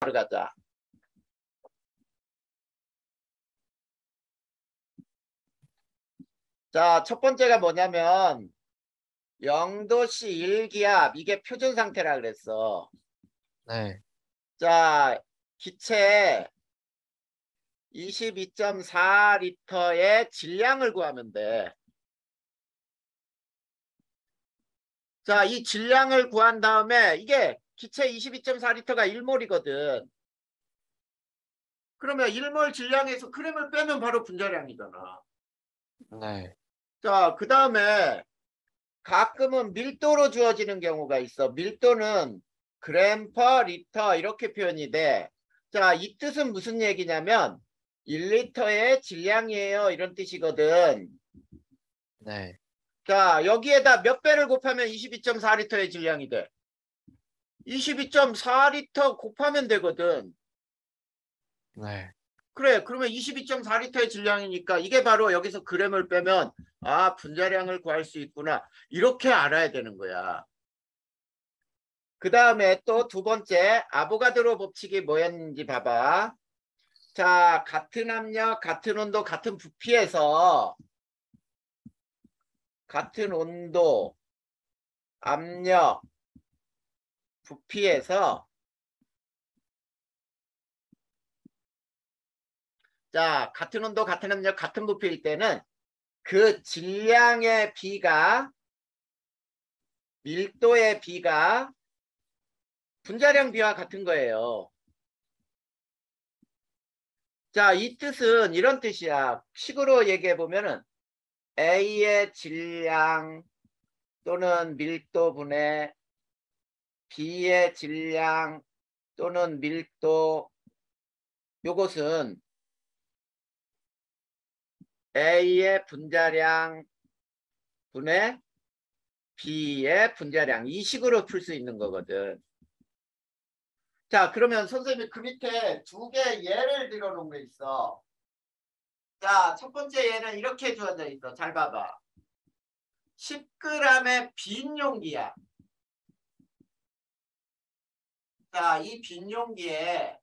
들어가자. 자, 첫 번째가 뭐냐면 0도씨 1기압 이게 표준 상태라 그랬어. 네. 자, 기체 22.4리터의 질량을 구하면 돼. 자, 이 질량을 구한 다음에 이게 기체 22.4리터가 1몰이거든. 그러면 1몰 질량에서 g을 빼면 바로 분자량이잖아. 네. 자, 그 다음에 가끔은 밀도로 주어지는 경우가 있어. 밀도는 그램 퍼 리터 이렇게 표현이 돼. 자, 이 뜻은 무슨 얘기냐면 1리터의 질량이에요. 이런 뜻이거든. 네. 자, 여기에다 몇 배를 곱하면 22.4리터의 질량이 돼? 22.4리터 곱하면 되거든. 네. 그래, 그러면 22.4리터의 질량이니까 이게 바로 여기서 g을 빼면 아, 분자량을 구할 수 있구나. 이렇게 알아야 되는 거야. 그 다음에 또 두 번째 아보가드로 법칙이 뭐였는지 봐봐. 자, 같은 압력, 같은 온도, 같은 부피에서 같은 온도, 압력, 부피에서 자, 같은 온도, 같은 압력, 같은 부피일 때는 그 질량의 비가 밀도의 비가 분자량 비와 같은 거예요. 자, 이 뜻은 이런 뜻이야. 식으로 얘기해 보면은 A의 질량 또는 밀도분의 B의 질량 또는 밀도 요것은 A의 분자량 분의 B의 분자량 이 식으로 풀 수 있는 거거든. 자, 그러면 선생님이 그 밑에 두 개 예를 들어 놓은 거 있어. 자, 첫 번째 예는 이렇게 주어져 있어. 잘 봐봐. 10g의 빈 용기야. 자, 이 빈 용기에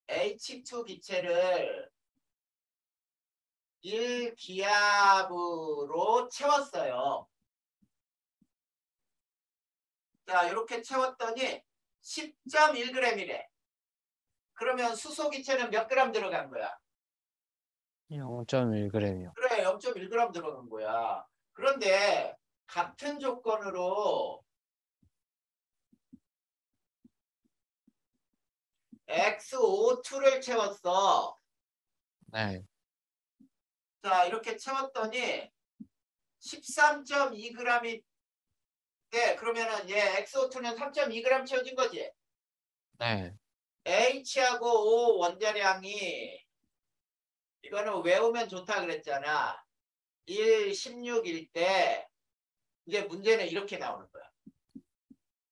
H2 기체를 1기압으로 채웠어요. 자, 이렇게 채웠더니 10.1g이래. 그러면 수소 기체는 몇 그램 들어간 거야? 0.1g이요. 그래, 0.1g 들어간 거야. 그런데 같은 조건으로 XO2를 채웠어. 네. 자, 이렇게 채웠더니 13.2g이 돼. 그러면은 얘 XO2는 3.2g 채워진 거지. 네. H하고 O 원자량이 이거는 외우면 좋다 그랬잖아. 1, 16일 때 이제 문제는 이렇게 나오는 거야.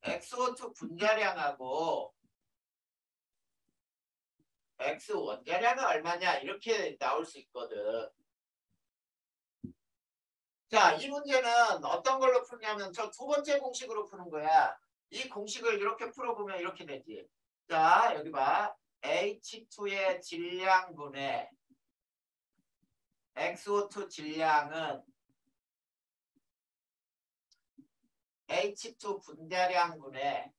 XO2 분자량하고 X 원자량은 얼마냐 이렇게 나올 수 있거든. 자, 이 문제는 어떤 걸로 푸냐면 저 두 번째 공식으로 푸는 거야. 이 공식을 이렇게 풀어보면 이렇게 되지. 자, 여기 봐. H2의 질량분의 XO2 질량은 H2 분자량분의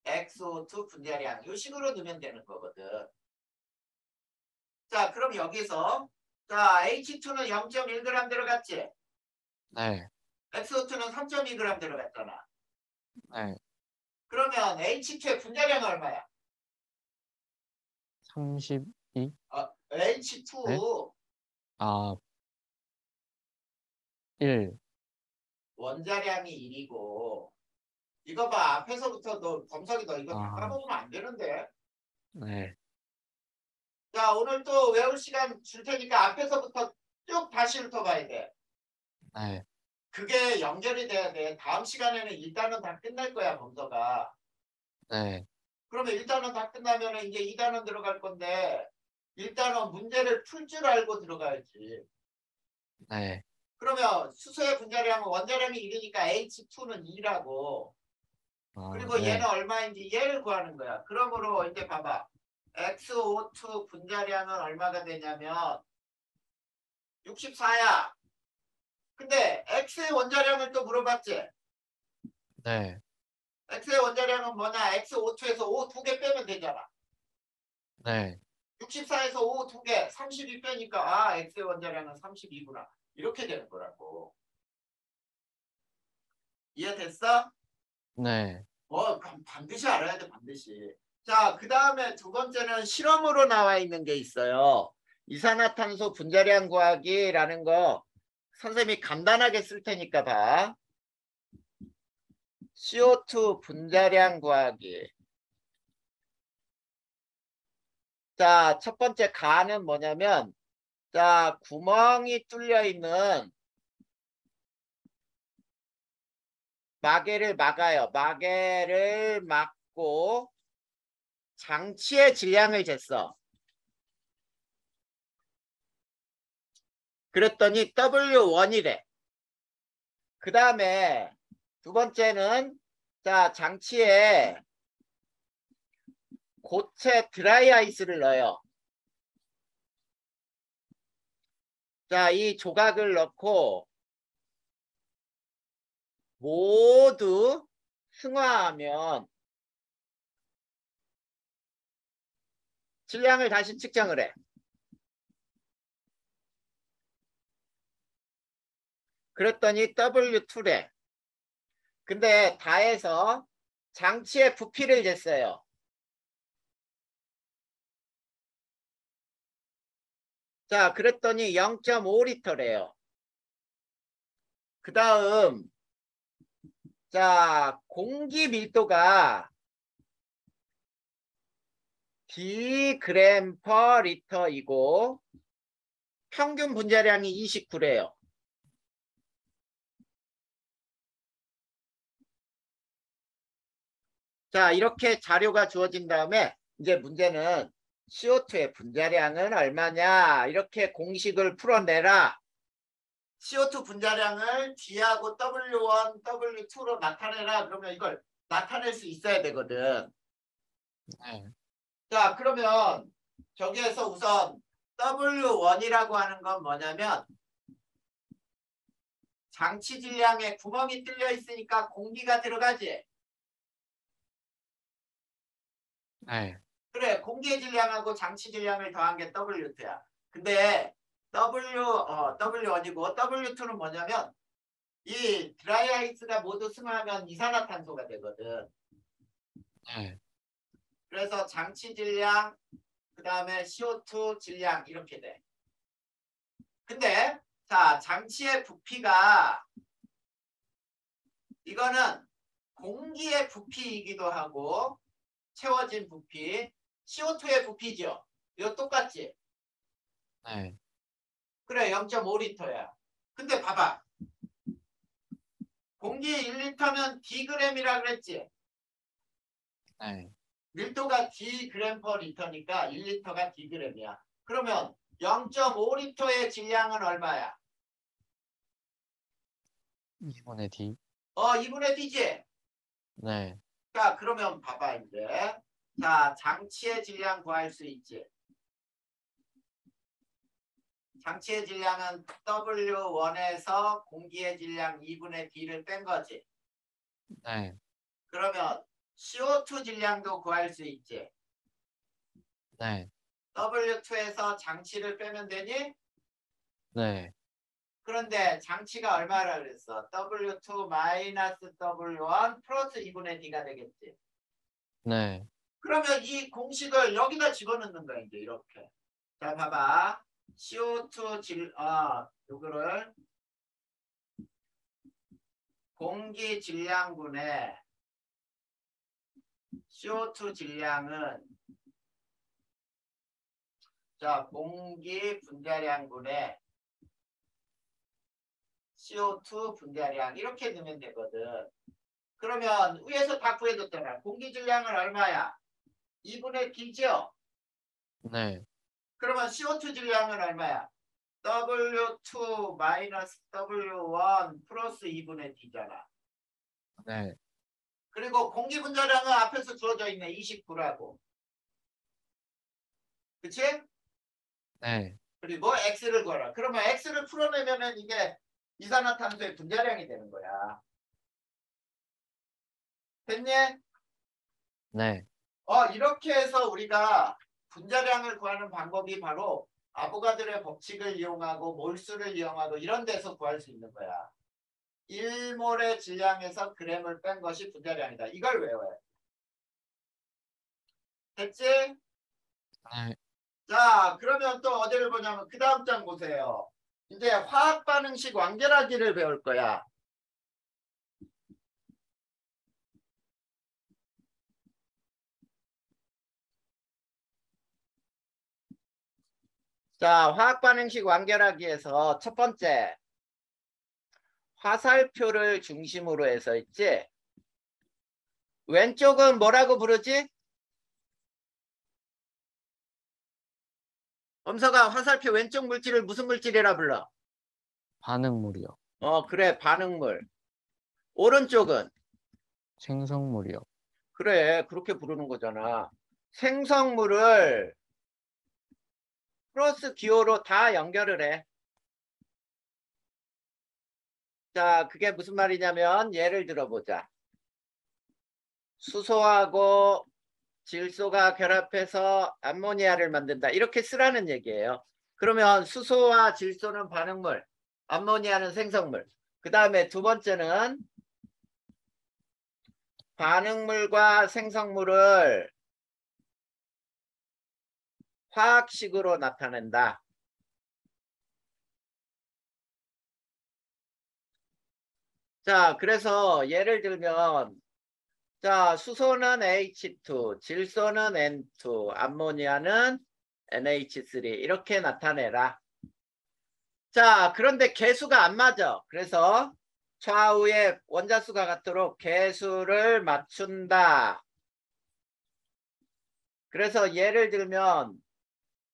XO2 분자량 이 식으로 넣으면 되는 거거든. 자, 그럼 여기서 자 H2는 0.1g 들어갔지? 네. XO2는 3.2g 들어갔잖아. 네. 그러면 H2의 분자량은 얼마야? 32? H2 네? 아, 1. 원자량이 1이고 이거 봐 앞에서부터 너 범석이 너 이거 다 아, 까먹으면 안 되는데. 네. 자, 오늘 또 외울 시간 줄 테니까 앞에서부터 쭉 다시 훑어봐야 돼. 네. 그게 연결이 돼야 돼. 다음 시간에는 일단은 다 끝날 거야, 범서가. 네. 그러면 일단은 다 끝나면 이제 2단원 들어갈 건데 일단은 문제를 풀 줄 알고 들어가야지. 네. 그러면 수소의 분자량은 원자량이 1이니까 H2는 2라고. 그리고 얘는 네. 얼마인지 얘를 구하는 거야. 그러므로 이제 봐봐. XO2 분자량은 얼마가 되냐면 64야. 근데 X의 원자량을 또 물어봤지. 네. X의 원자량은 뭐냐? XO2에서 O 2개 빼면 되잖아. 네. 64에서 O 2개, 32 빼니까 아 X의 원자량은 32구나. 이렇게 되는 거라고. 이해됐어? 네. 반드시 알아야 돼, 반드시. 자, 그 다음에 두 번째는 실험으로 나와 있는 게 있어요. 이산화탄소 분자량 구하기라는 거 선생님이 간단하게 쓸 테니까 봐. CO2 분자량 구하기. 자, 첫 번째 가는 뭐냐면, 자, 구멍이 뚫려 있는 마개를 막아요. 마개를 막고 장치의 질량을 쟀어. 그랬더니 W1이래. 그 다음에 두 번째는 자 장치에 고체 드라이 아이스를 넣어요. 자, 이 조각을 넣고 모두 승화하면 질량을 다시 측정을 해. 그랬더니 W2래. 근데 다 해서 장치의 부피를 쟀어요. 자, 그랬더니 0.5리터래요. 그 다음 자, 공기 밀도가 Dg per 리터이고 평균 분자량이 29래요. 자, 이렇게 자료가 주어진 다음에 이제 문제는 CO2의 분자량은 얼마냐 이렇게 공식을 풀어내라. CO2 분자량을 D하고 W1, W2로 나타내라. 그러면 이걸 나타낼 수 있어야 되거든. 네. 자, 그러면 저기에서 우선 W1이라고 하는 건 뭐냐면 장치 질량에 구멍이 뚫려 있으니까 공기가 들어가지. 네. 그래, 공기의 질량하고 장치 질량을 더한 게 W2야. 근데 W1이고 W2는 뭐냐면 이 드라이 아이스가 모두 승화하면 이산화탄소가 되거든. 네. 그래서 장치 질량, 그 다음에 CO2 질량 이렇게 돼. 근데 자, 장치의 부피가 이거는 공기의 부피이기도 하고 채워진 부피, CO2의 부피죠. 이거 똑같지? 네. 그래, 0.5리터야. 근데 봐봐. 공기 1리터면 Dg이라 그랬지? 네. 밀도가 Dg per 리터니까 1리터가 Dg이야. 그러면 0.5리터의 질량은 얼마야? 2분의 D. 2분의 D지? 네. 자, 그러면 봐봐, 이제. 자, 장치의 질량 구할 수 있지? 장치의 질량은 W1에서 공기의 질량 2분의 D를 뺀 거지. 네. 그러면 CO2 질량도 구할 수 있지. 네. W2에서 장치를 빼면 되니? 네. 그런데 장치가 얼마라 그랬어? W2 마이너스 W1 플러스 2분의 D가 되겠지. 네. 그러면 이 공식을 여기다 집어넣는 거야, 이제 이렇게. 자, 봐봐. CO2 요거를 공기 질량분의 CO2 질량은 자, 공기 분자량분의 CO2 분자량 이렇게 넣으면 되거든. 그러면 위에서 다 구해줬잖아. 공기 질량은 얼마야? 2분의 D죠? 네. 그러면 CO2 질량은 얼마야? W2 마이너스 W1 플러스 2분의 D잖아. 네. 그리고 공기 분자량은 앞에서 주어져 있네. 29라고. 그치? 네. 그리고 X를 구하라. 그러면 X를 풀어내면은 이게 이산화탄소의 분자량이 되는 거야. 됐니? 네. 이렇게 해서 우리가 분자량을 구하는 방법이 바로 아보가드로의 법칙을 이용하고 몰수를 이용하고 이런 데서 구할 수 있는 거야. 1몰의 질량에서 g을 뺀 것이 분자량이다. 이걸 외워야 돼. 됐지? 네. 자, 그러면 또 어디를 보냐면 그 다음 장 보세요. 이제 화학 반응식 완결하기를 배울 거야. 자, 화학 반응식 완결하기에서 첫 번째 화살표를 중심으로 해서 있지. 왼쪽은 뭐라고 부르지? 엄서가 화살표 왼쪽 물질을 무슨 물질이라 불러? 반응물이요. 그래, 반응물. 오른쪽은? 생성물이요. 그래, 그렇게 부르는 거잖아. 생성물을 플러스 기호로 다 연결을 해. 자, 그게 무슨 말이냐면 예를 들어보자. 수소하고 질소가 결합해서 암모니아를 만든다. 이렇게 쓰라는 얘기예요. 그러면 수소와 질소는 반응물, 암모니아는 생성물. 그 다음에 두 번째는 반응물과 생성물을 화학식으로 나타낸다. 자, 그래서 예를 들면 자, 수소는 H2, 질소는 N2, 암모니아는 NH3 이렇게 나타내라. 자, 그런데 개수가 안 맞아. 그래서 좌우의 원자수가 같도록 개수를 맞춘다. 그래서 예를 들면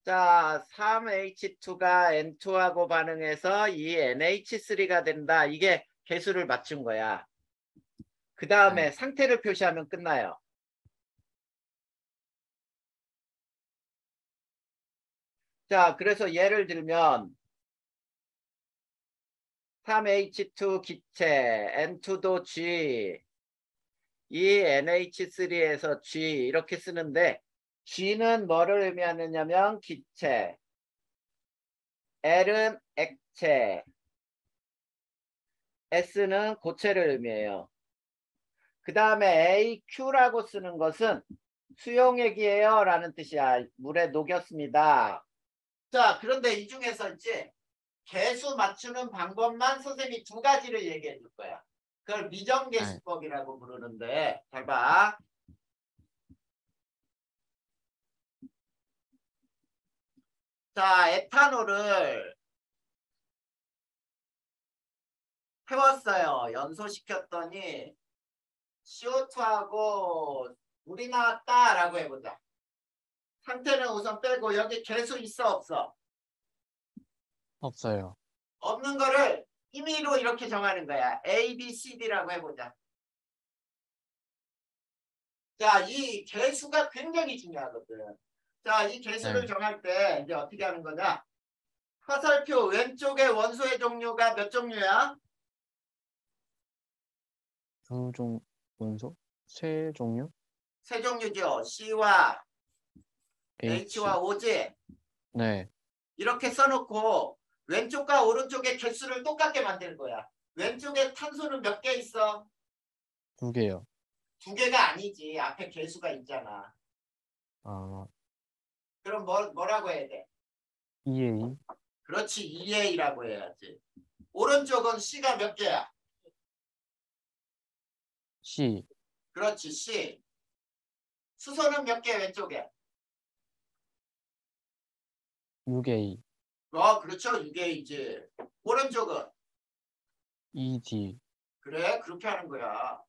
자, 3H2가 N2하고 반응해서 이 NH3가 된다. 이게 개수를 맞춘 거야. 그 다음에 네. 상태를 표시하면 끝나요. 자, 그래서 예를 들면 3H2 기체, N2도 G, 이 NH3에서 G 이렇게 쓰는데 G는 뭐를 의미하느냐면 기체, L은 액체, S는 고체를 의미해요. 그 다음에 AQ라고 쓰는 것은 수용액이에요 라는 뜻이야. 물에 녹였습니다. 자, 그런데 이 중에서 이제 개수 맞추는 방법만 선생님이 두 가지를 얘기해 줄 거야. 그걸 네. 미정개수법이라고 부르는데 잘 봐. 자, 에탄올을 태웠어요. 연소시켰더니 CO2하고 물이 나왔다라고 해보자. 상태는 우선 빼고 여기 개수 있어 없어? 없어요. 없는 거를 임의로 이렇게 정하는 거야. A, B, C, D라고 해보자. 자, 이 개수가 굉장히 중요하거든. 자, 이 개수를 네. 정할 때 이제 어떻게 하는 거냐? 화살표 왼쪽에 원소의 종류가 몇 종류야? 원소? 세 종류? 세 종류죠. C와 H. H와 O지. 네. 이렇게 써놓고 왼쪽과 오른쪽의 개수를 똑같게 만드는 거야. 왼쪽에 탄소는 몇 개 있어? 2개요. 두 개가 아니지. 앞에 개수가 있잖아. 아, 그럼 뭐라고 해야 돼? EA. 그렇지. EA라고 해야지. 오른쪽은 C가 몇 개야? C. 그렇지. C. 수소는 몇 개 왼쪽에? 6A. 그렇죠. 6A지. 오른쪽은? ED. 그래. 그렇게 하는 거야.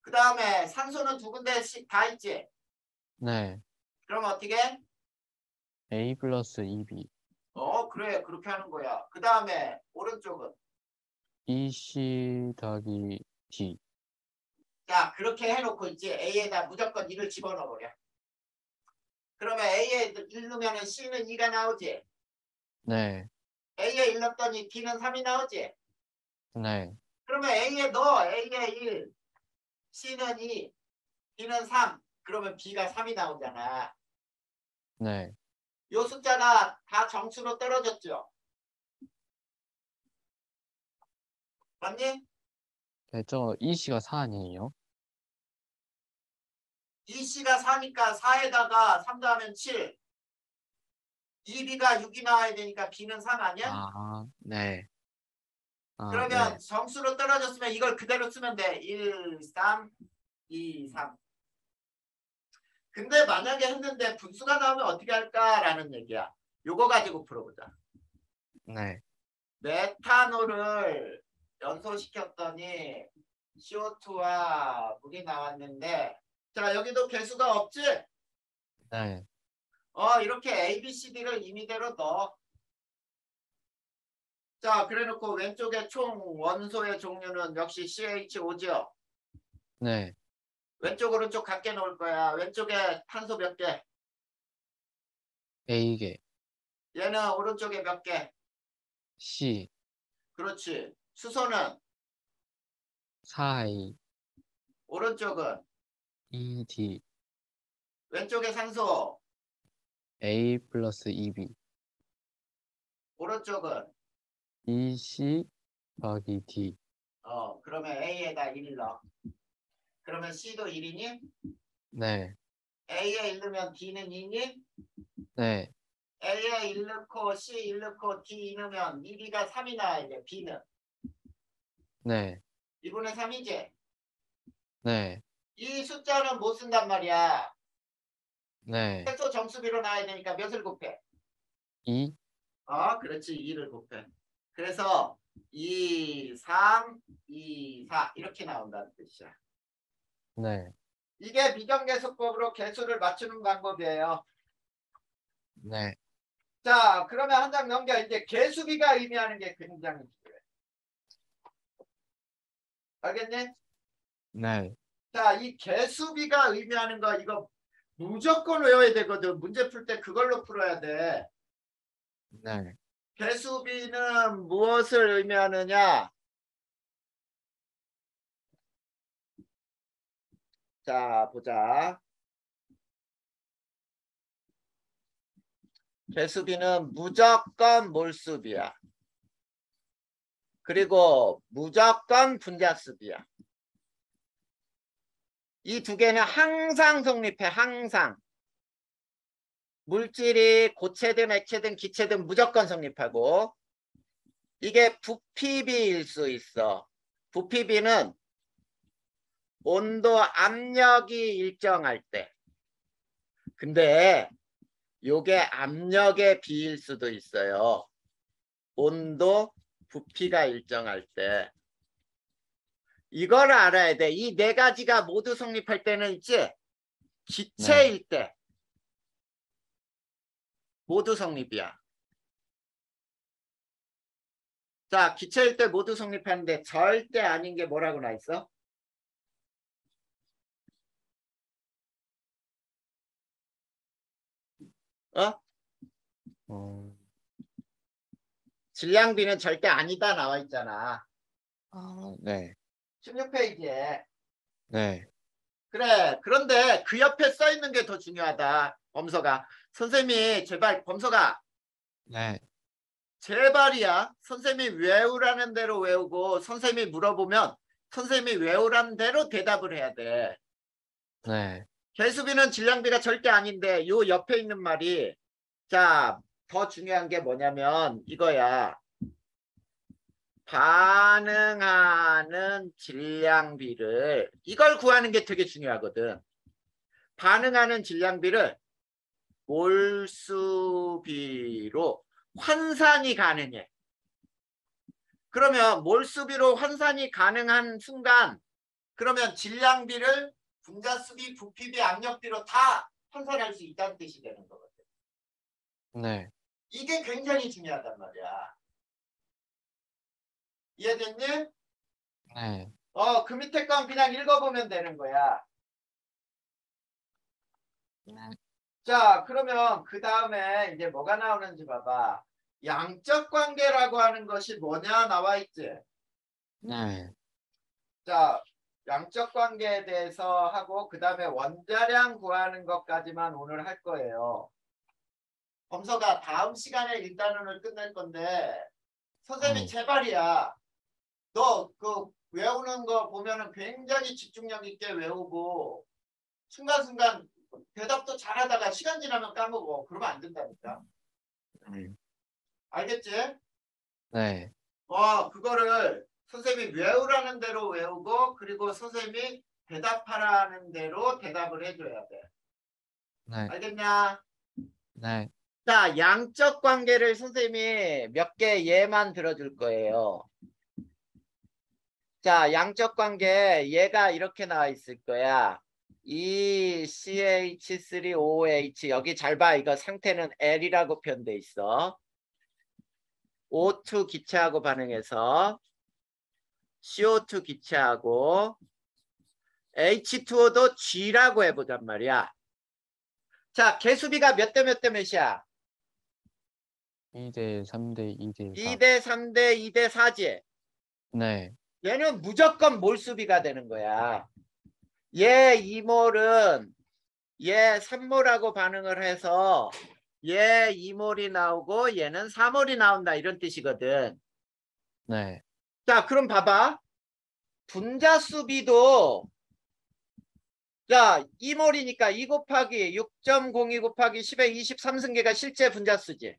그 다음에 산소는 두 군데씩 다 있지? 네. 그럼 어떻게? A 플러스 EB. 그래. 그렇게 하는 거야. 그 다음에 오른쪽은? EC 더하기 D. 자, 그렇게 해놓고 이제 A에다 무조건 1을 집어넣어버려. 그러면 A에 1 넣으면 C는 2가 나오지. 네. A에 1 넣었더니 B는 3이 나오지. 네. 그러면 A에 넣어. A에 1, C는 2, B는 3. 그러면 B가 3이 나오잖아. 네. 요 숫자가 다 정수로 떨어졌죠. 맞니? 네, 저 이씨가 4 아니에요? 이 C가 4니까 4에다가 3 더하면 7. 2B가 6이 나와야 되니까 B는 3 아니야? 아, 네. 아, 그러면 네. 정수로 떨어졌으면 이걸 그대로 쓰면 돼. 1, 3, 2, 3. 근데 만약에 했는데 분수가 나오면 어떻게 할까라는 얘기야. 요거 가지고 풀어보자. 네. 메탄올을 연소시켰더니 CO2와 물이 나왔는데 자 여기도 개수가 없지? 네. 이렇게 A, B, C, D를 임의대로 넣어. 자 그래놓고 왼쪽에 총 원소의 종류는 역시 CH5죠. 네. 왼쪽 오른쪽 같게 놓을 거야. 왼쪽에 탄소 몇 개? A개. 얘는 오른쪽에 몇 개? C. 그렇지. 수소는 4A. 오른쪽은 ED. 왼쪽에 산소 A 플러스 EB. 오른쪽은 EC 더하기 D. 그러면 A에다 1 넣어. 그러면 C도 1이니? 네. A에 1 넣으면 D는 2니? 네. A에 1 넣고 C 1 넣고 D 2 넣으면 2B가 3이 나와야 돼. B는 네. 2분의 3이지? 네. 이 숫자는 못 쓴단 말이야. 네. 최소 정수비로 나와야 되니까 몇을 곱해? 2. 그렇지. 2를 곱해. 그래서 2, 3, 2, 4 이렇게 나온다는 뜻이야. 네. 이게 비정계수법으로 개수를 맞추는 방법이에요. 네. 자, 그러면 한 장 넘겨. 이제 개수비가 의미하는 게 굉장히 중요해. 알겠니? 네. 자, 이 개수비가 의미하는 거 이거 무조건 외워야 되거든. 문제 풀 때 그걸로 풀어야 돼. 네. 개수비는 무엇을 의미하느냐? 자, 보자. 개수비는 무조건 몰수비야. 그리고 무조건 분자수비야. 이 두 개는 항상 성립해. 항상. 물질이 고체든 액체든 기체든 무조건 성립하고 이게 부피비일 수 있어. 부피비는 온도, 압력이 일정할 때. 근데 요게 압력의 비일 수도 있어요. 온도, 부피가 일정할 때. 이걸 알아야 돼. 이 네 가지가 모두 성립할 때는 있지? 기체일 때 모두 성립이야. 자, 기체일 때 모두 성립하는데 절대 아닌 게 뭐라고 나 있어? 어, 질량비는 절대 아니다 나와 있잖아. 네. 16페이지에. 네. 그래. 그런데 그 옆에 써 있는 게 더 중요하다. 범서가. 선생님이 제발 범서가 네. 제발이야. 선생님이 외우라는 대로 외우고 선생님이 물어보면 선생님이 외우라는 대로 대답을 해야 돼. 네. 개수비는 질량비가 절대 아닌데 요 옆에 있는 말이 자, 더 중요한 게 뭐냐면 이거야. 반응하는 질량비를 이걸 구하는 게 되게 중요하거든. 반응하는 질량비를 몰수비로 환산이 가능해. 그러면 몰수비로 환산이 가능한 순간 그러면 질량비를 분자수비, 부피비, 압력비로 다 환산할 수 있다는 뜻이 되는 거거든. 네. 이게 굉장히 중요하단 말이야. 이해됐니? 네. 그 밑에 건 그냥 읽어보면 되는 거야. 네. 자, 그러면 그 다음에 이제 뭐가 나오는지 봐봐. 양적 관계라고 하는 것이 뭐냐 나와 있지. 네. 자, 양적 관계에 대해서 하고 그 다음에 원자량 구하는 것까지만 오늘 할 거예요. 범서가 다음 시간에 1단원을 끝낼 건데 선생님이 제발이야. 너 그 외우는 거 보면은 굉장히 집중력 있게 외우고 순간순간 대답도 잘하다가 시간 지나면 까먹어. 그러면 안 된다니까. 알겠지? 네. 그거를 선생님이 외우라는 대로 외우고 그리고 선생님이 대답하라는 대로 대답을 해줘야 돼. 네. 알겠냐? 네. 자, 양적 관계를 선생님이 몇 개 예만 들어줄 거예요. 자, 양적 관계 얘가 이렇게 나와 있을 거야. 이 CH3OH 여기 잘 봐. 이거 상태는 L이라고 표현돼 있어. O2 기체하고 반응해서 CO2 기체하고 H2O도 G라고 해보단 말이야. 자, 개수비가 몇 대 몇 대 몇이야? 2대 3대 2대 4. 2대 3대 2대 4지. 네. 얘는 무조건 몰수비가 되는 거야. 얘 2몰은 얘 3몰하고 반응을 해서 얘 2몰이 나오고 얘는 4몰이 나온다 이런 뜻이거든. 네. 자, 그럼 봐봐. 분자수비도 자 2몰이니까 2 곱하기 6.02 곱하기 10의 23승계가 실제 분자수지.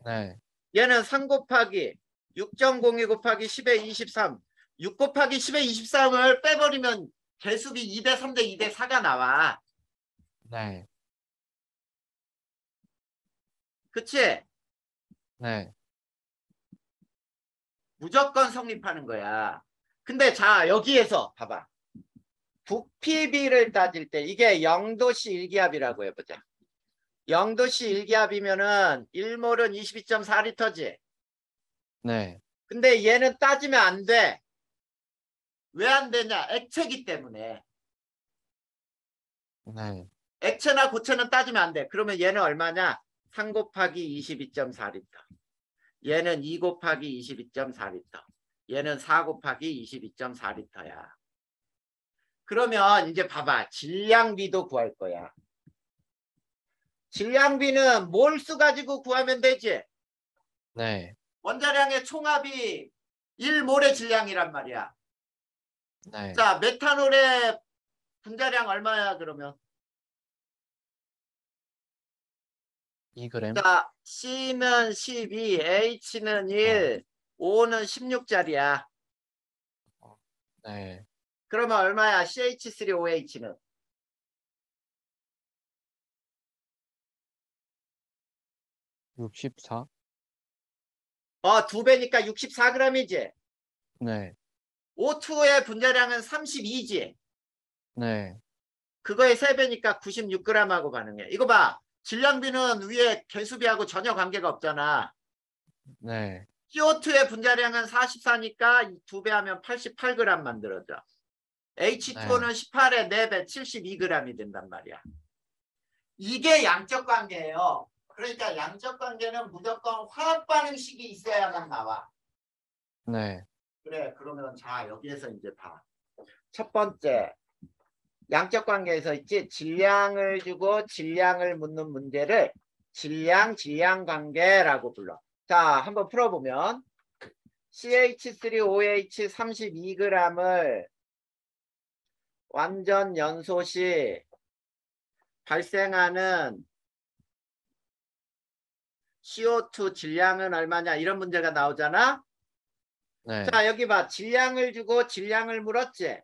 네. 얘는 3 곱하기 6.02 곱하기 10의 23 6 곱하기 10의 23을 빼버리면 개수비 2대 3대 2대 4가 나와. 네. 그치? 네. 무조건 성립하는 거야. 근데 자 여기에서 봐봐. 부피비를 따질 때 이게 0도씨 일기압이라고 해보자. 0도씨 일기압이면은 1몰은 22.4리터지. 네. 근데 얘는 따지면 안 돼. 왜 안 되냐? 액체기 때문에. 네. 액체나 고체는 따지면 안 돼. 그러면 얘는 얼마냐? 3 곱하기 22.4리터. 얘는 2 곱하기 22.4리터. 얘는 4 곱하기 22.4리터야. 그러면 이제 봐봐. 질량비도 구할 거야. 질량비는 몰수 가지고 구하면 되지. 네. 원자량의 총합이 1몰의 질량이란 말이야. 네. 자, 메탄올의 분자량 얼마야 그러면? 2g. 자, C는 12, H는 1, O는 16짜리야. 네. 그러면 얼마야? CH3OH는? 64. 2배니까 64g이지. 네. O2의 분자량은 32지. 네. 그거의 3배니까 96g하고 반응해. 이거 봐. 질량비는 위에 개수비하고 전혀 관계가 없잖아. 네. CO2의 분자량은 44니까 2배 하면 88g 만들어져. H2O는 18에 4배 72g이 된단 말이야. 이게 양적 관계예요. 그러니까 양적 관계는 무조건 화학 반응식이 있어야만 나와. 네. 그래, 그러면 자 여기에서 이제 봐. 첫 번째 양적 관계에서 있지. 질량을 주고 질량을 묻는 문제를 질량 관계라고 불러. 자, 한번 풀어보면 CH3OH 32g을 완전 연소 시 발생하는 CO2 질량은 얼마냐 이런 문제가 나오잖아. 네. 자, 여기 봐. 질량을 주고 질량을 물었지.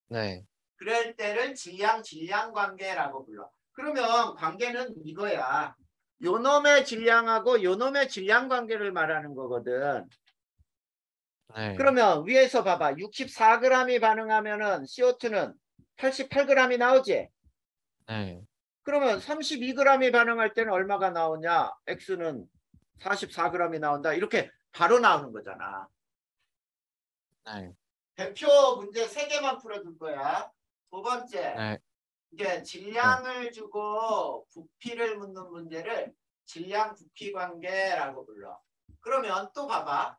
네. 그럴 때를 질량 관계라고 불러. 그러면 관계는 이거야. 요놈의 질량하고 요놈의 질량 관계를 말하는 거거든. 네. 그러면 위에서 봐봐. 64g이 반응하면은 CO2는 88g이 나오지. 네. 그러면 32g이 반응할 때는 얼마가 나오냐? X는 44g이 나온다. 이렇게 바로 나오는 거잖아. 네. 대표 문제 3개만 풀어줄 거야. 두 번째, 네. 이제 질량을 주고 부피를 묻는 문제를 질량 부피 관계라고 불러. 그러면 또 봐봐.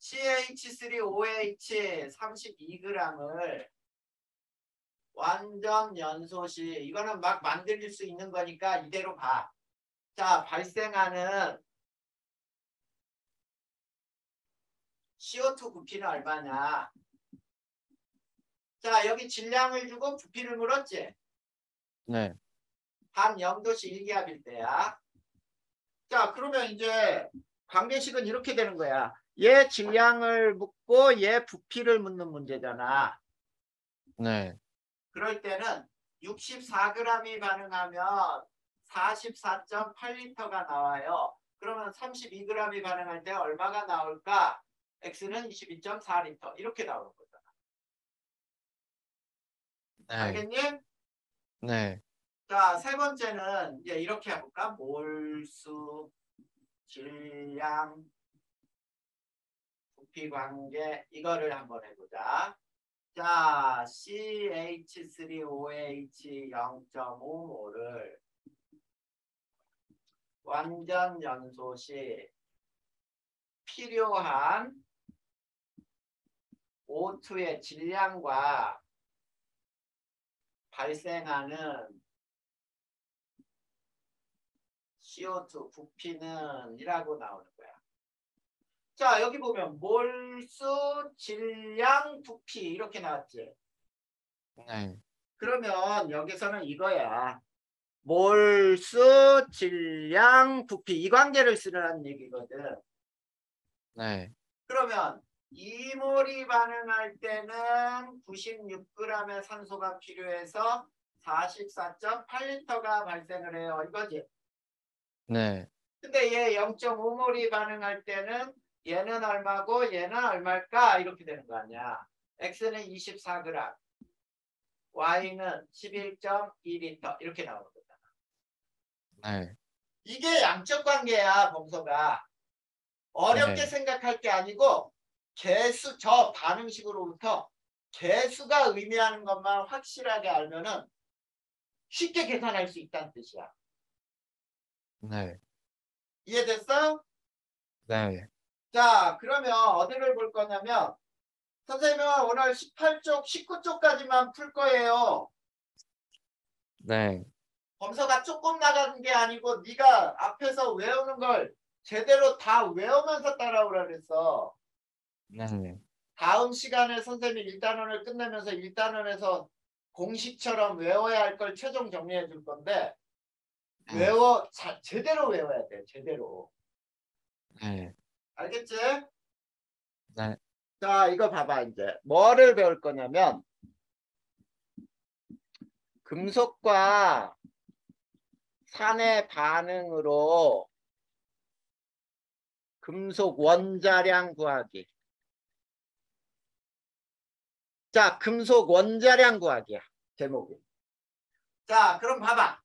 CH3OH 32g을 완전 연소시, 이거는 막 만들 수 있는 거니까 이대로 봐. 자, 발생하는 CO2 부피는 얼마냐? 자, 여기 질량을 주고 부피를 물었지? 네. 한 0도씨 1기압일 때야. 자, 그러면 이제 관계식은 이렇게 되는 거야. 얘 질량을 묻고 얘 부피를 묻는 문제잖아. 네. 그럴 때는 64g이 반응하면 44.8리터가 나와요. 그러면 32g이 반응할 때 얼마가 나올까? X는 22.4리터 이렇게 나오는 거잖아. 네. 알겠니? 네. 자, 세 번째는 이제 이렇게 해볼까? 몰수, 질량, 부피 관계 이거를 한번 해보자. 자, CH3OH 0.5몰을 완전 연소 시 필요한 O2의 질량과 발생하는 CO2 부피는 이라고 나오는 거야. 자, 여기 보면 몰수, 질량, 부피 이렇게 나왔지. 네. 그러면 여기서는 이거야. 몰수, 질량, 부피 이 관계를 쓰라는 얘기거든. 네. 그러면 2몰이 반응할 때는 96g의 산소가 필요해서 44.8리터가 발생을 해요. 이거지. 네. 근데 얘 0.5몰이 반응할 때는 얘는 얼마고 얘는 얼마일까? 이렇게 되는 거 아니야. X는 24g, Y는 11.2리터 이렇게 나오는 거잖아. 네. 이게 양적 관계야, 범서가. 어렵게 네. 생각할 게 아니고 개수, 저 반응식으로부터 개수가 의미하는 것만 확실하게 알면은 쉽게 계산할 수 있다는 뜻이야. 네. 이해됐어? 네. 자, 그러면 어디를 볼 거냐면 선생님은 오늘 18쪽, 19쪽까지만 풀 거예요. 네. 범서가 조금 나가는 게 아니고 네가 앞에서 외우는 걸 제대로 다 외우면서 따라오라 그랬어. 네. 다음 시간에 선생님이 1단원을 끝내면서 1단원에서 공식처럼 외워야 할 걸 최종 정리해 줄 건데 네. 제대로 외워야 돼. 제대로. 네. 알겠지? 네. 자, 이거 봐봐. 이제 뭐를 배울 거냐면 금속과 산의 반응으로 금속 원자량 구하기. 자, 금속 원자량 구하기야. 제목이. 자, 그럼 봐봐.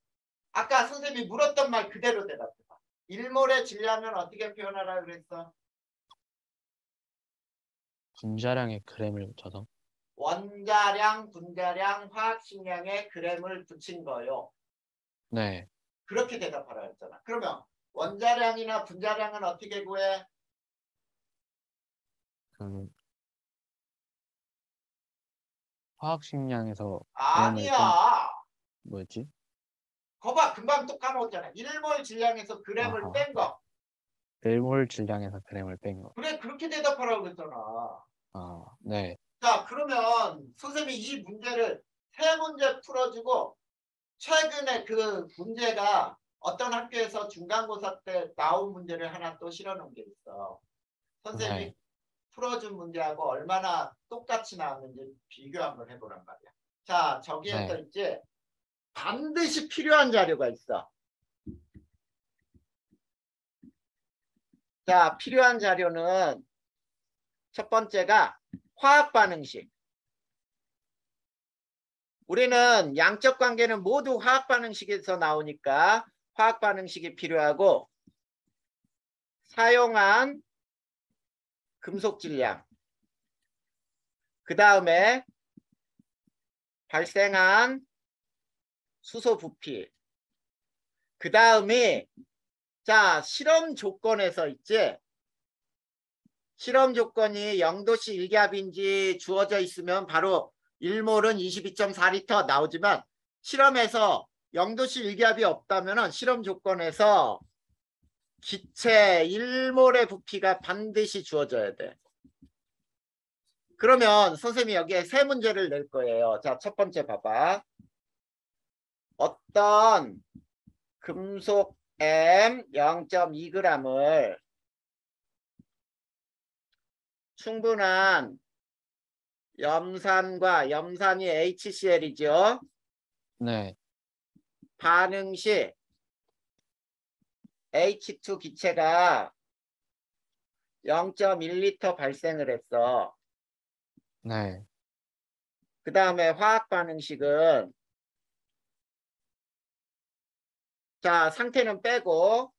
아까 선생님이 물었던 말 그대로 대답해봐. 1몰의 질량은 어떻게 표현하라 그랬어? 분자량의 그램을 쳐서. 원자량, 분자량, 화학식량에 그램을 붙인 거요. 네. 그렇게 대답하라 했잖아. 그러면 원자량이나 분자량은 어떻게 구해? 그 화학식량에서 그램을 뺀 아니야. 뭐였지? 거봐, 금방 또 까먹었잖아. 1몰 질량에서 그램을 아하. 뺀 거. 1몰 질량에서 그램을 뺀 거. 그래, 그렇게 대답하라고 그랬잖아. 아, 네. 자, 그러면 선생님이 이 문제를 세 문제 풀어주고 최근에 그 문제가 어떤 학교에서 중간고사 때 나온 문제를 하나 또 실어놓은 게 있어. 선생님이 네. 풀어준 문제하고 얼마나 똑같이 나왔는지 비교 한번 해보란 말이야. 자, 저기에 써 네. 있지. 반드시 필요한 자료가 있어. 자, 필요한 자료는 첫 번째가 화학 반응식. 우리는 양적 관계는 모두 화학 반응식에서 나오니까 화학 반응식이 필요하고 사용한 금속 질량. 그 다음에 발생한 수소 부피. 그 다음이 자 실험 조건에서 있지. 실험 조건이 0도씨 일기압인지 주어져 있으면 바로 1몰은 22.4리터 나오지만 실험에서 0도씨 일기압이 없다면 실험 조건에서 기체 1몰의 부피가 반드시 주어져야 돼. 그러면 선생님이 여기에 세 문제를 낼 거예요. 자, 첫 번째 봐봐. 어떤 금속 M 0.2g을 충분한 염산과 염산이 HCl이죠. 네. 반응 시 H2 기체가 0.1리터 발생을 했어. 네. 그 다음에 화학 반응식은 자 상태는 빼고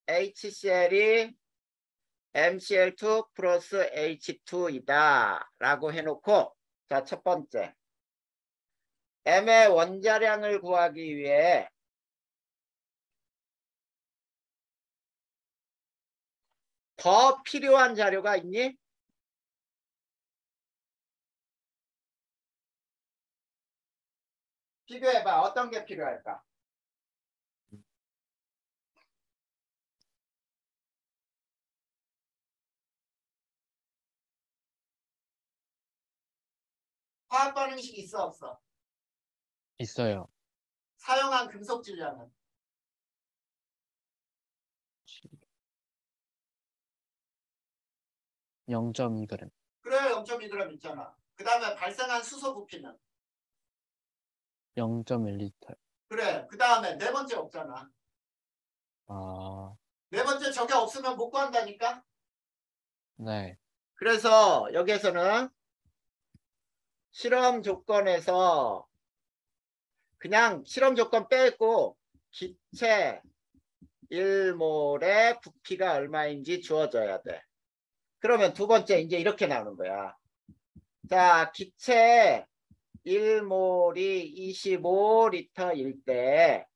HCl이 MCl2 플러스 H2이다 라고 해놓고 자 첫 번째 M의 원자량을 구하기 위해 더 필요한 자료가 있니? 비교해봐. 어떤 게 필요할까? 화학 반응식 있어 없어? 있어요. 사용한 금속 질량은? 0.2g. 그래 0.2g 있잖아. 그 다음에 발생한 수소 부피는? 0.1리터. 그래 그 다음에 네 번째 없잖아. 아, 네 번째 저게 없으면 못 구한다니까. 네. 그래서 여기에서는 실험 조건에서 그냥 실험 조건 빼고 기체 1몰의 부피가 얼마인지 주어져야 돼. 그러면 두 번째 이제 이렇게 나오는 거야. 자, 기체 1몰이 25리터일 때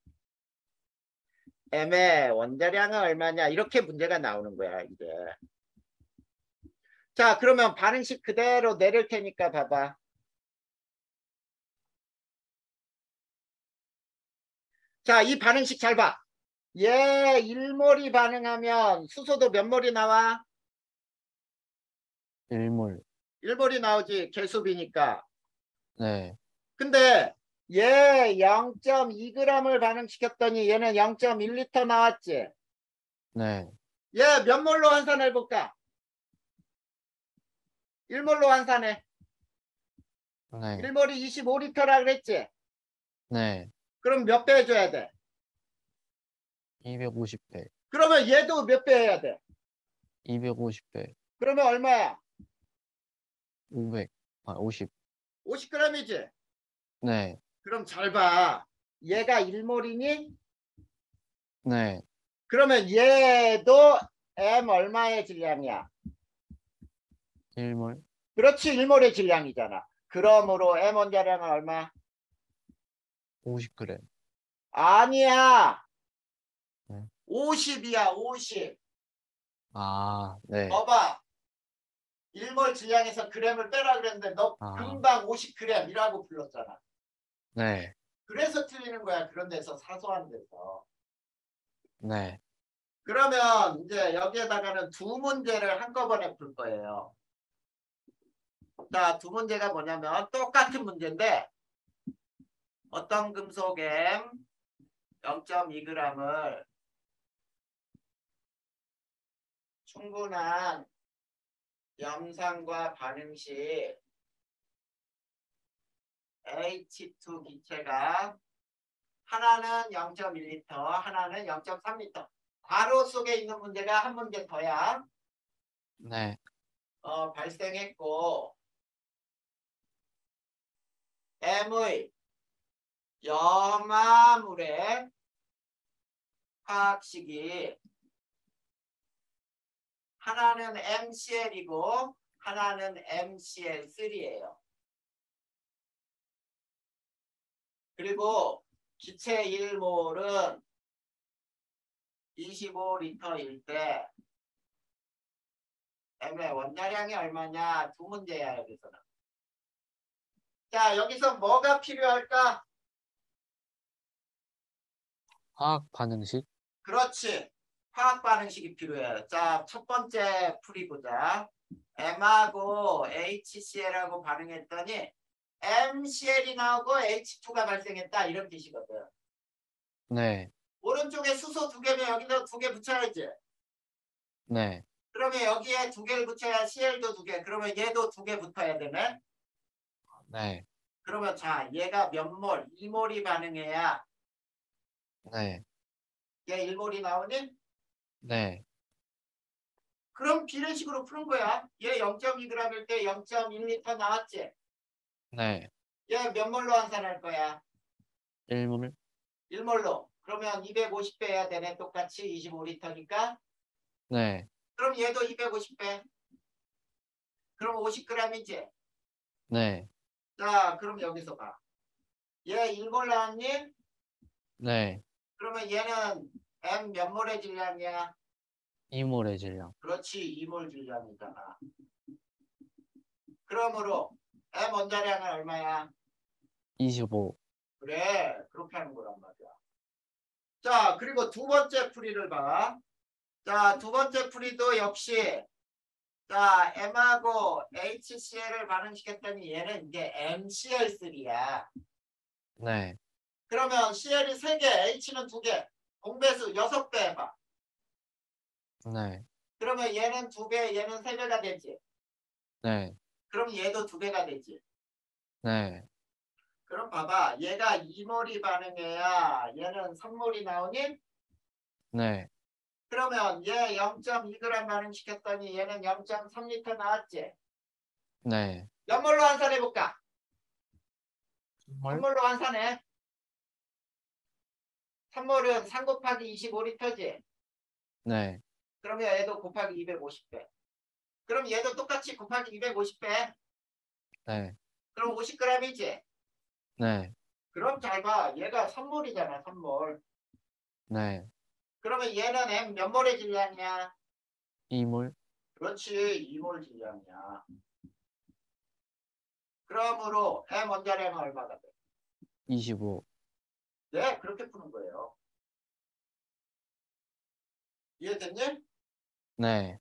M의 원자량은 얼마냐 이렇게 문제가 나오는 거야 이제. 자 그러면 반응식 그대로 내릴 테니까 봐봐. 자 이 반응식 잘 봐. 얘 1몰이 반응하면 수소도 몇 몰이 나와? 1몰. 1몰이 나오지 계수비니까. 네. 근데 얘 0.2g을 반응시켰더니 얘는 0.1리터 나왔지. 네. 얘 몇 몰로 환산해 볼까? 1몰로 환산해. 네. 1몰이 25리터라 그랬지. 네. 그럼 몇 배 해줘야 돼? 250배. 그러면 얘도 몇 배 해야 돼? 250배. 그러면 얼마야? 500. 아, 50. 50g이지? 네. 그럼 잘 봐. 얘가 1몰이니? 네. 그러면 얘도 M 얼마의 질량이야? 1몰. 그렇지 1몰의 질량이잖아. 그러므로 M 원자량은 얼마? 50g. 아니야. 네. 50이야 50. 아, 네. 봐봐. 1몰 질량에서 g을 빼라 그랬는데 너 아, 금방 50g이라고 불렀잖아. 네. 그래서 틀리는 거야. 그런 데서 사소한 데서. 네. 그러면 이제 여기에다가는 두 문제를 한꺼번에 풀 거예요. 자, 두 문제가 뭐냐면 똑같은 문제인데 어떤 금속 M 0.2g을 충분한 염산과 반응 시 H2 기체가 하나는 0.1리터, 하나는 0.3리터. 괄호 속에 있는 문제가 한 문제 더야. 네. 발생했고 M의 염화물의 화학식이 하나는 MCl이고 하나는 MCl3예요. 그리고 기체 1몰은 25리터일 때 M의 원자량이 얼마냐? 두 문제야 여기서는. 자, 여기서 뭐가 필요할까? 화학 반응식. 그렇지. 화학 반응식이 필요해요. 자, 첫 번째 풀이 보자. M하고 HCl하고 반응했더니 MCl이 나오고 H2가 발생했다. 이런 뜻이거든. 네. 오른쪽에 수소 두 개면 여기서 두 개 붙여야지. 네. 그러면 여기에 두 개를 붙여야 Cl도 두 개. 그러면 얘도 두 개 붙어야 되네. 네. 그러면 자, 얘가 몇 몰? 2몰이 반응해야 네. 얘 1몰이 나오니? 네. 그럼 비례식으로 푸는 거야. 얘 0.2g일 때 0.1리터 나왔지? 네. 얘 몇 몰로 환산할 거야? 1몰. 1몰로. 그러면 250배 해야 되네. 똑같이 25리터니까. 네. 그럼 얘도 250배. 그럼 50g이지? 네. 자, 그럼 여기서 봐. 얘 1몰 나왔니? 네. 그러면 얘는 M 몇 몰의 질량이야? 2몰의 질량. 그렇지, 2몰 질량이잖아. 그러므로 M 원자량은 얼마야? 25. 그래, 그렇게 하는 거란 말이야. 자, 그리고 두 번째 풀이를 봐. 자, 두 번째 풀이도 역시 자, M하고 HCl을 반응시켰더니 얘는 이제 MCl3야. 네. 그러면 Cl이 3개, H는 2개, 공배수 6배 해봐. 네. 그러면 얘는 2배, 얘는 3배가 되지. 네. 그럼 얘도 2배가 되지. 네. 그럼 봐봐. 얘가 2몰이 반응해야 얘는 3몰이 나오니? 네. 그러면 얘 0.2g 반응시켰더니 얘는 0.3리터 나왔지. 네. 몇 몰로 환산해볼까? 3몰. 3몰로 환산해. 3몰은 3 곱하기 25리터지. 네. 그러면 얘도 곱하기 250배. 그럼 얘도 똑같이 곱하기 250배. 네. 그럼 50g이지. 네. 그럼 잘 봐. 얘가 3몰이잖아. 3몰. 네. 그러면 얘는 M 몇 몰의 질량이야? 2몰. 그렇지. 2몰 질량이야. 그러므로 M 원자량은 얼마가 돼? 25. 네, 그렇게 푸는 거예요. 이해됐니? 네.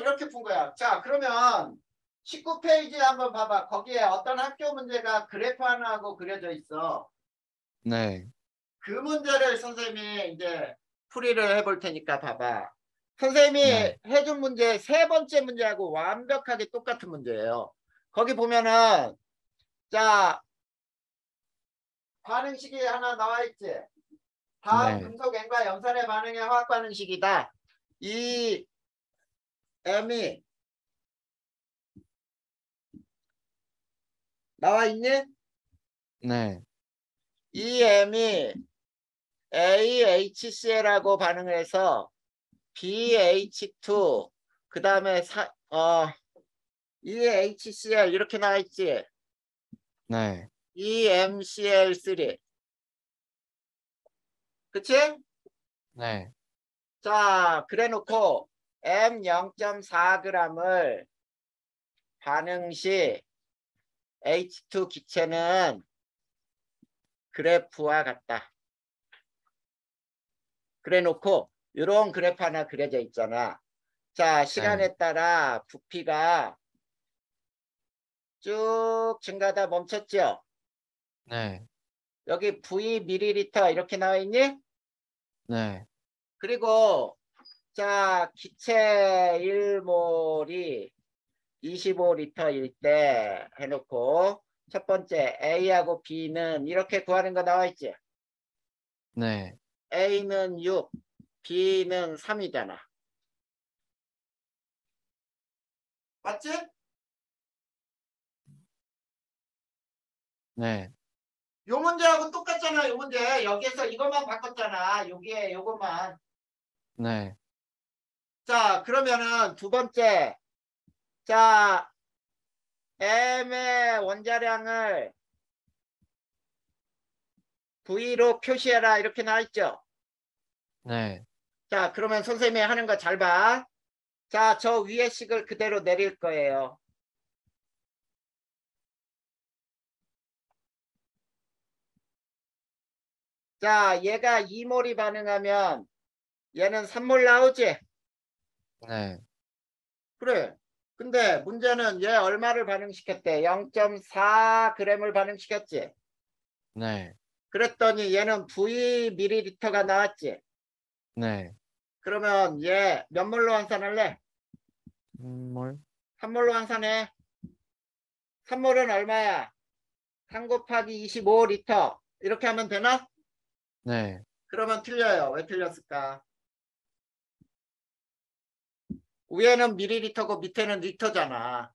이렇게 푼 거야. 자, 그러면 19페이지 한번 봐봐. 거기에 어떤 학교 문제가 그래프 하나하고 그려져 있어. 네. 그 문제를 선생님이 이제 풀이를 해볼 테니까 봐봐. 선생님이 네. 해준 문제 세 번째 문제하고 완벽하게 똑같은 문제예요. 거기 보면은 자, 반응식이 하나 나와 있지. 다음 네. 금속 N과 염산의 반응의 화학 반응식이다. 이 M이 나와 있니? 네. 이 M이 AHCl하고 반응을 해서 BH2 그 다음에 EHCl 이렇게 나와 있지. 네. EMCl3 그치? 네. 자, 그래 놓고 M 0.4g을 반응 시 H2 기체는 그래프와 같다. 그래 놓고 이런 그래프 하나 그려져 있잖아. 자, 시간에 따라 부피가 쭉 증가하다 멈췄죠? 네. 여기 V ml 이렇게 나와 있니? 네. 그리고 자, 기체 1몰이 25리터일 때 해놓고 첫 번째 A하고 B는 이렇게 구하는 거 나와 있지? 네. A는 6, B는 3이잖아. 맞지? 네. 요 문제하고 똑같잖아. 요 문제. 여기에서 이것만 바꿨잖아. 여기에 요것만. 네. 자, 그러면은 두 번째. 자, M의 원자량을 V로 표시해라 이렇게 나와 있죠. 네. 자, 그러면 선생님이 하는 거 잘 봐. 자, 저 위에 식을 그대로 내릴 거예요. 자, 얘가 2몰이 반응하면 얘는 3몰 나오지? 네. 그래. 근데 문제는 얘 얼마를 반응시켰대? 0.4g을 반응시켰지? 네. 그랬더니 얘는 V ml가 나왔지? 네. 그러면 얘 몇 몰로 환산할래? 물. 3몰로 환산해. 3몰은 얼마야? 3 곱하기 25리터. 이렇게 하면 되나? 네. 그러면 틀려요. 왜 틀렸을까? 위에는 밀리리터고 밑에는 리터잖아.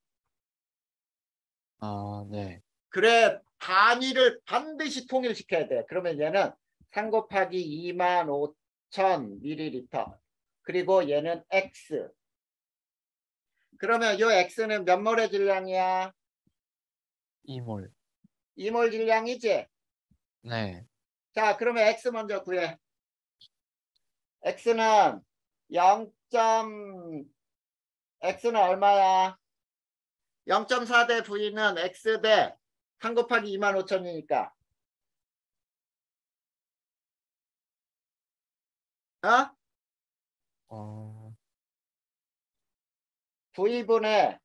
아, 네. 그래, 단위를 반드시 통일시켜야 돼. 그러면 얘는 3 곱하기 25,000ml. 그리고 얘는 X. 그러면 요 X는 몇 몰의 질량이야? 2몰. 2몰 질량이지? 네. 자, 그러면 X 먼저 구해. X는 0. X는 얼마야? 0.4 대 V는 X 대 3 곱하기 25,000이니까. 어? 어, V분의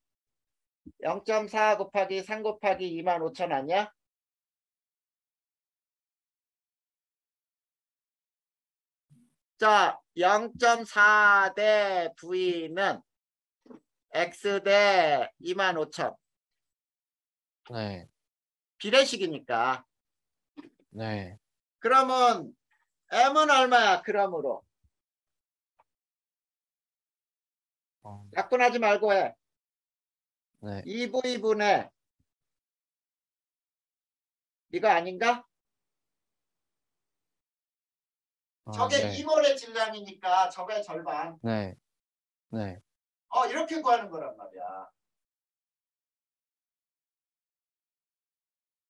0.4 곱하기 3 곱하기 25,000 아니야? 자, 0.4 대 V는 X 대 25,000. 네. 비례식이니까. 네. 그러면 M은 얼마야? 그럼으로. 어, 약분하지 말고 해. 네. 2V분의 이거 아닌가? 아, 저게 네. 2몰의 질량이니까 저게 절반. 네. 네. 이렇게 구하는 거란 말이야.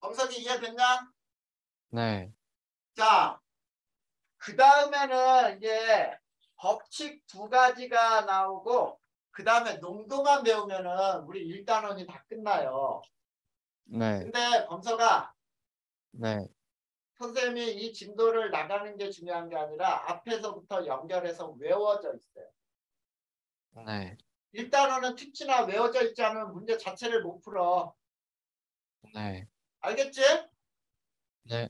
검석이 이해됐냐? 네. 자, 그 다음에는 이제 법칙 2가지가 나오고 그 다음에 농도만 배우면은 우리 1단원이 다 끝나요. 네. 근데 범서가 네. 선생님이 이 진도를 나가는 게 중요한 게 아니라 앞에서부터 연결해서 외워져 있어요. 네. 1단원은 특히나 외워져 있지 않으면 문제 자체를 못 풀어. 네. 알겠지? 네.